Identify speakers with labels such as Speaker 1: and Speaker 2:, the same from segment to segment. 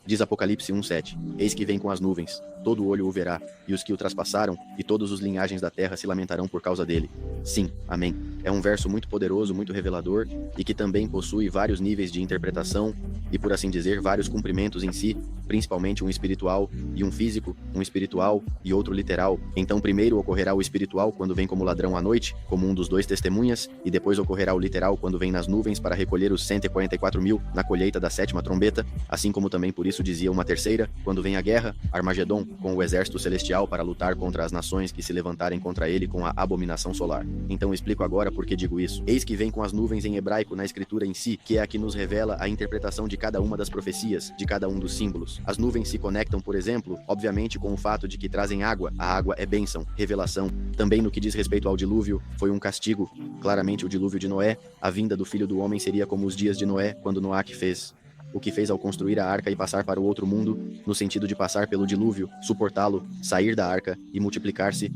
Speaker 1: Diz Apocalipse 1:7, eis que vem com as nuvens, todo olho o verá, e os que o traspassaram, e todos os linhagens da terra se lamentarão por causa dele. Sim, amém. É um verso muito poderoso, muito revelador, e que também possui vários níveis de interpretação, e por assim dizer, vários cumprimentos em si, principalmente um espiritual e um físico, um espiritual e outro literal. Então primeiro ocorrerá o espiritual quando vem como ladrão à noite, como um dos dois testemunhas, e depois ocorrerá o literal quando vem nas nuvens para recolher os 144.000 na colheita da sétima trombeta, assim como também por isso dizia uma terceira, quando vem a guerra, Armagedon, com o exército celestial para lutar contra as nações que se levantarem contra ele com a abominação solar. Então explico agora por que digo isso. Eis que vem com as nuvens em hebraico na escritura em si, que é a que nos revela a interpretação de cada uma das profecias, de cada um dos símbolos. As nuvens se conectam, por exemplo, obviamente com o fato de que trazem água. A água é bênção, revelação. Também no que diz respeito ao dilúvio, foi um castigo. Claramente o dilúvio de Noé, a vinda do Filho do Homem seria como os dias de Noé, quando Noé fez o que fez ao construir a arca e passar para o outro mundo, no sentido de passar pelo dilúvio, suportá-lo, sair da arca e multiplicar-se.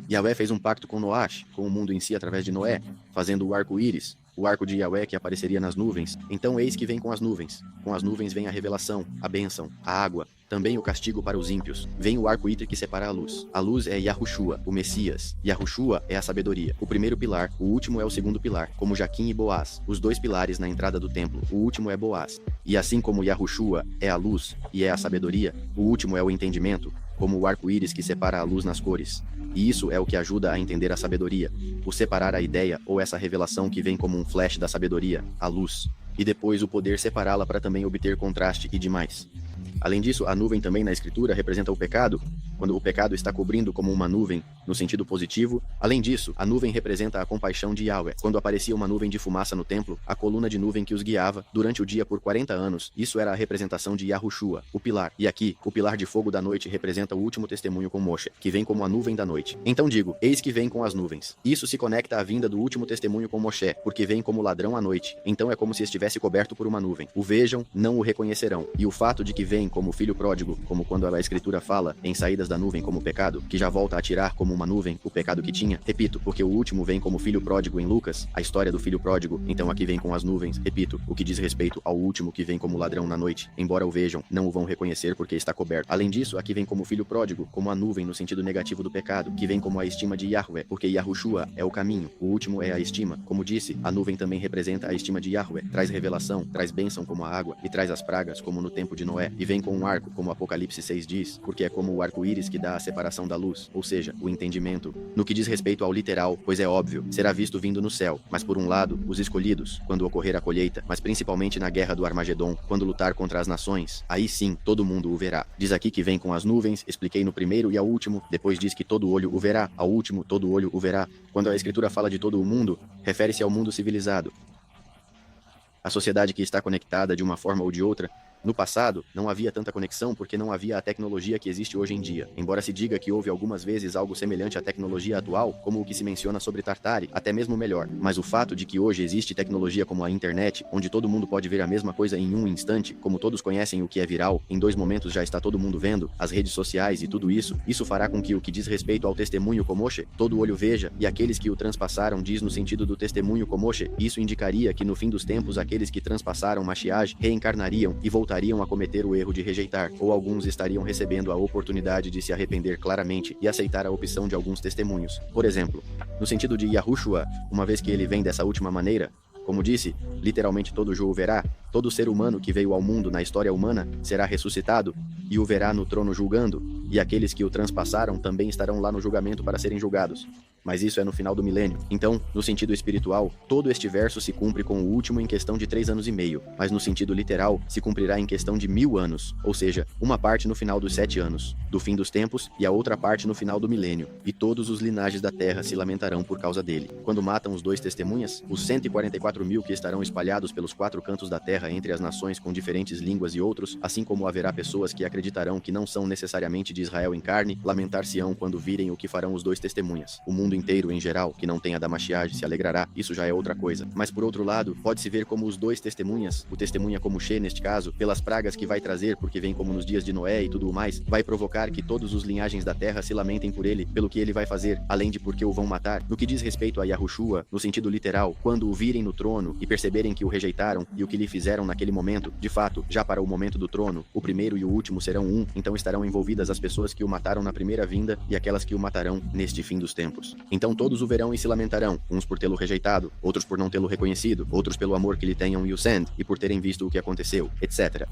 Speaker 1: Yahvé fez um pacto com Noé, com o mundo em si através de Noé, fazendo o arco-íris, o arco de Yahvé que apareceria nas nuvens. Então eis que vem com as nuvens. Com as nuvens vem a revelação, a bênção, a água, também o castigo para os ímpios. Vem o arco-íris que separa a luz. A luz é Yahushua, o Messias. Yahushua é a sabedoria. O primeiro pilar, o último é o segundo pilar, como Jaquim e Boaz, os dois pilares na entrada do templo. O último é Boaz. E assim como Yahushua é a luz e é a sabedoria, o último é o entendimento, como o arco-íris que separa a luz nas cores. E isso é o que ajuda a entender a sabedoria, o separar a ideia ou essa revelação que vem como um flash da sabedoria, a luz, e depois o poder separá-la para também obter contraste e demais. Além disso, a nuvem também na escritura representa o pecado, quando o pecado está cobrindo como uma nuvem, no sentido positivo. Além disso, a nuvem representa a compaixão de Yahvé. Quando aparecia uma nuvem de fumaça no templo, a coluna de nuvem que os guiava durante o dia por 40 anos, isso era a representação de Yahushua, o pilar. E aqui, o pilar de fogo da noite representa o último testemunho com Moshe, que vem como a nuvem da noite. Então digo, eis que vem com as nuvens. Isso se conecta à vinda do último testemunho com Moshe, porque vem como ladrão à noite. Então é como se estivesse coberto por uma nuvem. O vejam, não o reconhecerão. E o fato de que vem como filho pródigo, como quando a escritura fala em saídas da nuvem como pecado, que já volta a tirar como uma nuvem o pecado que tinha. Repito, porque o último vem como filho pródigo em Lucas, a história do filho pródigo, então aqui vem com as nuvens. Repito, o que diz respeito ao último que vem como ladrão na noite. Embora o vejam, não o vão reconhecer porque está coberto. Além disso, aqui vem como filho pródigo, como a nuvem no sentido negativo do pecado, que vem como a estima de Yahvé, porque Yahushua é o caminho. O último é a estima. Como disse, a nuvem também representa a estima de Yahvé. Traz revelação, traz bênção como a água, e traz as pragas como no tempo de Noé. E vem com um arco, como Apocalipse 6 diz, porque é como o arco-íris que dá a separação da luz, ou seja, o entendimento. No que diz respeito ao literal, pois é óbvio, será visto vindo no céu, mas por um lado, os escolhidos, quando ocorrer a colheita, mas principalmente na guerra do Armagedon, quando lutar contra as nações, aí sim, todo mundo o verá. Diz aqui que vem com as nuvens, expliquei no primeiro e ao último, depois diz que todo olho o verá, ao último, todo olho o verá. Quando a escritura fala de todo o mundo, refere-se ao mundo civilizado. A sociedade que está conectada de uma forma ou de outra. No passado, não havia tanta conexão porque não havia a tecnologia que existe hoje em dia. Embora se diga que houve algumas vezes algo semelhante à tecnologia atual, como o que se menciona sobre Tartari, até mesmo melhor. Mas o fato de que hoje existe tecnologia como a internet, onde todo mundo pode ver a mesma coisa em um instante, como todos conhecem o que é viral, em 2 momentos já está todo mundo vendo, as redes sociais e tudo isso, isso fará com que o que diz respeito ao testemunho Komoshe, todo olho veja, e aqueles que o transpassaram diz no sentido do testemunho Komoshe, isso indicaria que no fim dos tempos aqueles que transpassaram Mashiach reencarnariam e voltariam a cometer o erro de rejeitar, ou alguns estariam recebendo a oportunidade de se arrepender claramente e aceitar a opção de alguns testemunhos. Por exemplo, no sentido de Yahushua, uma vez que ele vem dessa última maneira, como disse, literalmente todo Ju o verá, todo ser humano que veio ao mundo na história humana será ressuscitado e o verá no trono julgando, e aqueles que o transpassaram também estarão lá no julgamento para serem julgados. Mas isso é no final do milênio. Então, no sentido espiritual, todo este verso se cumpre com o último em questão de 3 anos e meio, mas no sentido literal, se cumprirá em questão de 1000 anos, ou seja, uma parte no final dos 7 anos, do fim dos tempos, e a outra parte no final do milênio, e todos os linagens da terra se lamentarão por causa dele. Quando matam os 2 testemunhas, os 144.000 que estarão espalhados pelos 4 cantos da terra entre as nações com diferentes línguas e outros, assim como haverá pessoas que acreditarão que não são necessariamente de Israel em carne, lamentar-se-ão quando virem o que farão os 2 testemunhas. O mundo mundo inteiro em geral, que não tenha da Mashiach, se alegrará, isso já é outra coisa. Mas por outro lado, pode-se ver como os dois testemunhas, o testemunha como She neste caso, pelas pragas que vai trazer, porque vem como nos dias de Noé e tudo o mais, vai provocar que todos os linhagens da terra se lamentem por ele, pelo que ele vai fazer, além de porque o vão matar. No que diz respeito a Yahushua, no sentido literal, quando o virem no trono e perceberem que o rejeitaram e o que lhe fizeram naquele momento, de fato, já para o momento do trono, o primeiro e o último serão um, então estarão envolvidas as pessoas que o mataram na primeira vinda e aquelas que o matarão neste fim dos tempos. Então todos o verão e se lamentarão, uns por tê-lo rejeitado, outros por não tê-lo reconhecido, outros pelo amor que lhe tenham e o send, e por terem visto o que aconteceu, etc.